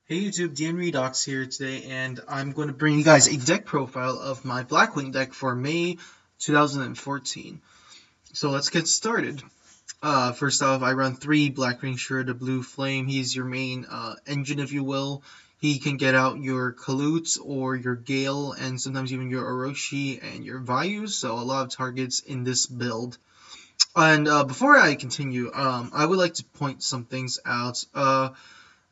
Hey YouTube, Dan Redox here today, and I'm going to bring you guys a deck profile of my Blackwing deck for May 2014. So let's get started. First off, I run 3 Blackwing Sure, the Blue Flame. He's your main engine, if you will. He can get out your Kalutes or your Gale, and sometimes even your Orochi and your Vayu, so a lot of targets in this build. And before I continue, I would like to point some things out.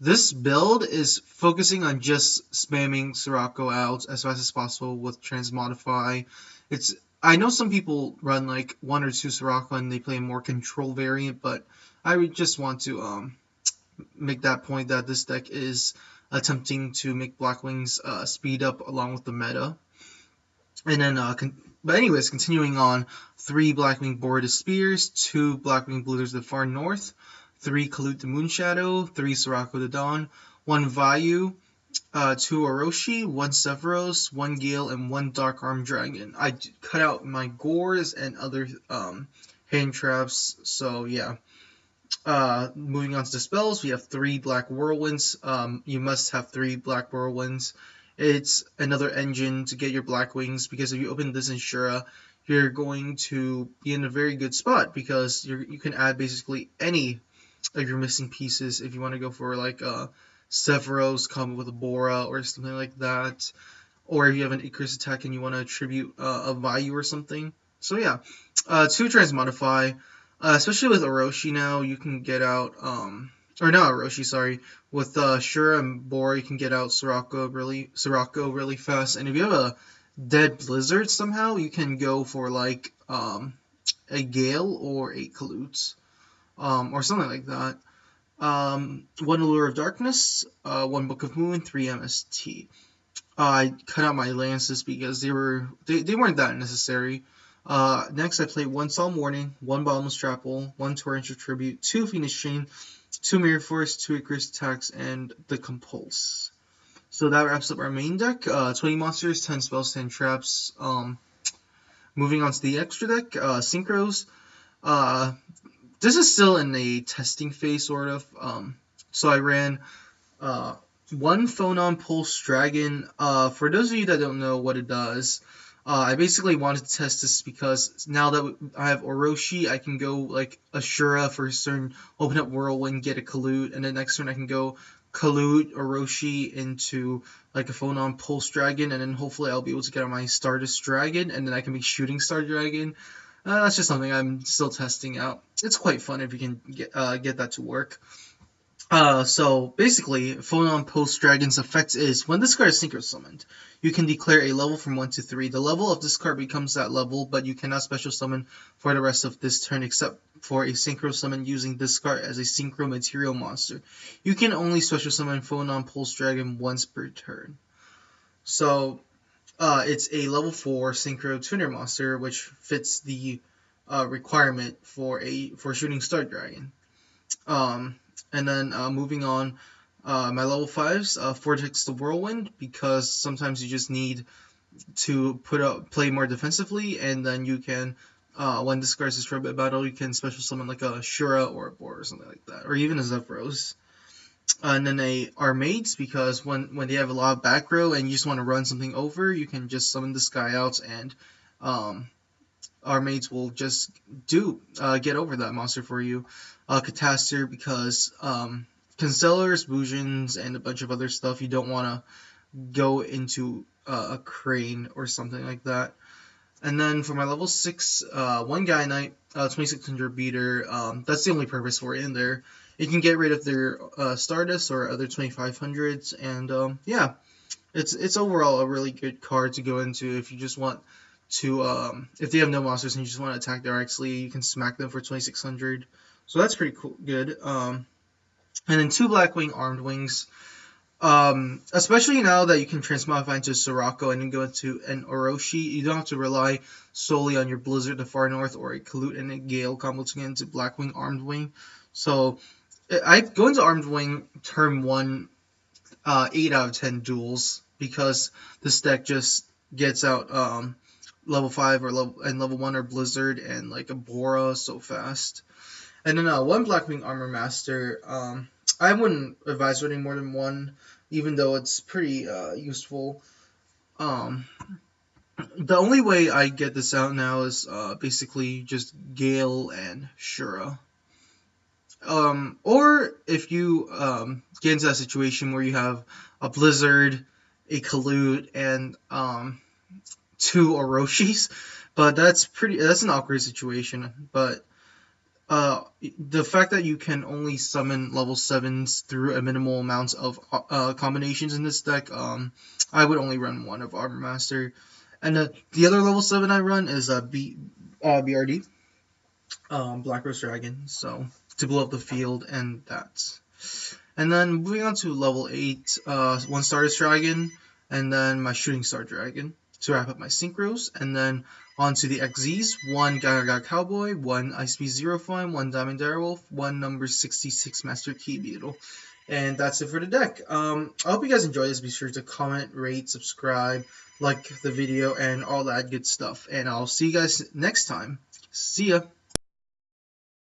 This build is focusing on just spamming Sirocco out as fast as possible with Transmodify. It's I know some people run like 1 or 2 Sirocco and they play a more control variant, but I would just want to make that point that this deck is attempting to make Blackwings speed up along with the meta. And then, but anyways, continuing on, 3 Blackwing Boarded Spears, 2 Blackwing Blizzards to the far north, 3 Kalute the Moonshadow, 3 Sirocco the Dawn, 1 Vayu, 2 Orochi, 1 Sephiroth, 1 Gale, and 1 Dark Arm Dragon. I cut out my Gores and other hand traps, so yeah. Moving on to the spells, we have 3 Black Whirlwinds. You must have 3 Black Whirlwinds. It's another engine to get your Blackwings, because if you open this in Shura, you're going to be in a very good spot, because you can add basically any of your missing pieces if you want to go for like a Sephiroth combo with a Bora or something like that, or if you have an Icarus attack and you want to attribute a Vayu or something. So yeah, 2 Transmodify. Especially with Orochi now, you can get out, or not Orochi, sorry. With Shura and Bora, you can get out Sirocco really fast. And if you have a dead Blizzard somehow, you can go for like a Gale or a Kalute, or something like that. 1 Allure of Darkness, 1 Book of Moon, 3 MST. I cut out my lances because they weren't that necessary. Next, I played 1 Solemn Warning, 1 Bottomless Trapple, 1 Torrential Tribute, 2 Phoenix Chain, 2 Mirror Force, 2 Icarus Attacks, and the Compulse. So that wraps up our main deck. 20 monsters, 10 spells, 10 traps. Moving on to the extra deck, Synchros. Uh, this is still in a testing phase, sort of. So I ran 1 Phonon Pulse Dragon. For those of you that don't know what it does, I basically wanted to test this because now that I have Orochi, I can go like Ashura first turn, open up Whirlwind, get a Kalute, and then next turn I can go Kalute, Orochi into like a Phonon Pulse Dragon, and then hopefully I'll be able to get on my Stardust Dragon, and then I can make Shooting Star Dragon. That's just something I'm still testing out. It's quite fun if you can get that to work. So basically, Phonon Post Dragon's effect is when this card is Synchro Summoned, you can declare a level from 1 to 3. The level of this card becomes that level, but you cannot special summon for the rest of this turn except for a Synchro Summon using this card as a Synchro Material monster. You can only special summon Phonon Pulse Dragon once per turn. So it's a level 4 Synchro Tuner monster, which fits the requirement for Shooting Star Dragon. And then moving on, my level 5s, Vortex the Whirlwind, because sometimes you just need to play more defensively, and then you can, when this card is destroyed by battle, you can special summon like a Shura or a Bora or something like that, or even a Zephyros. And then Armades, because when they have a lot of back row and you just want to run something over, you can just summon this guy out, and Armades will just get over that monster for you. Catastor, because Constellars, Bujins, and a bunch of other stuff, you don't want to go into a Crane or something like that. And then for my level 6, 1 Guy Knight, 2600 beater, that's the only purpose for it in there. You can get rid of their Stardust or other 2500s, and yeah, it's overall a really good card to go into if you just want to, if they have no monsters and you just want to attack directly, you can smack them for 2600. So that's pretty cool, good. And then 2 Blackwing Armed Wings. Especially now that you can transmodify into Sirocco and then go into an Orochi, you don't have to rely solely on your Blizzard the Far North or a Kalute and a Gale combo to get into Blackwing Armed Wing. So I go into Armed Wing turn 1, 8 out of 10 duels, because this deck just gets out level 5 or level 1 or Blizzard and like a Bora so fast. And then 1 Blackwing Armor Master. I wouldn't advise running more than one, even though it's pretty useful. Um, the only way I get this out now is basically just Gale and Shura. Or if you get into that situation where you have a Blizzard, a Kalute, and two Orochis, but that's an awkward situation. But the fact that you can only summon level 7s through a minimal amount of combinations in this deck, I would only run one of Armor Master. And the other level 7 I run is BRD, Black Rose Dragon, so to blow up the field, and that's. And then moving on to level 8, one Stardust Dragon, and then my Shooting Star Dragon to wrap up my Synchros, and then onto the XZs, one Gagaga Cowboy, one Ice Beast Zero Fine, one Diamond Direwolf, one number 66 Master Key Beetle. And that's it for the deck. I hope you guys enjoyed this. Be sure to comment, rate, subscribe, like the video, and all that good stuff. And I'll see you guys next time. See ya!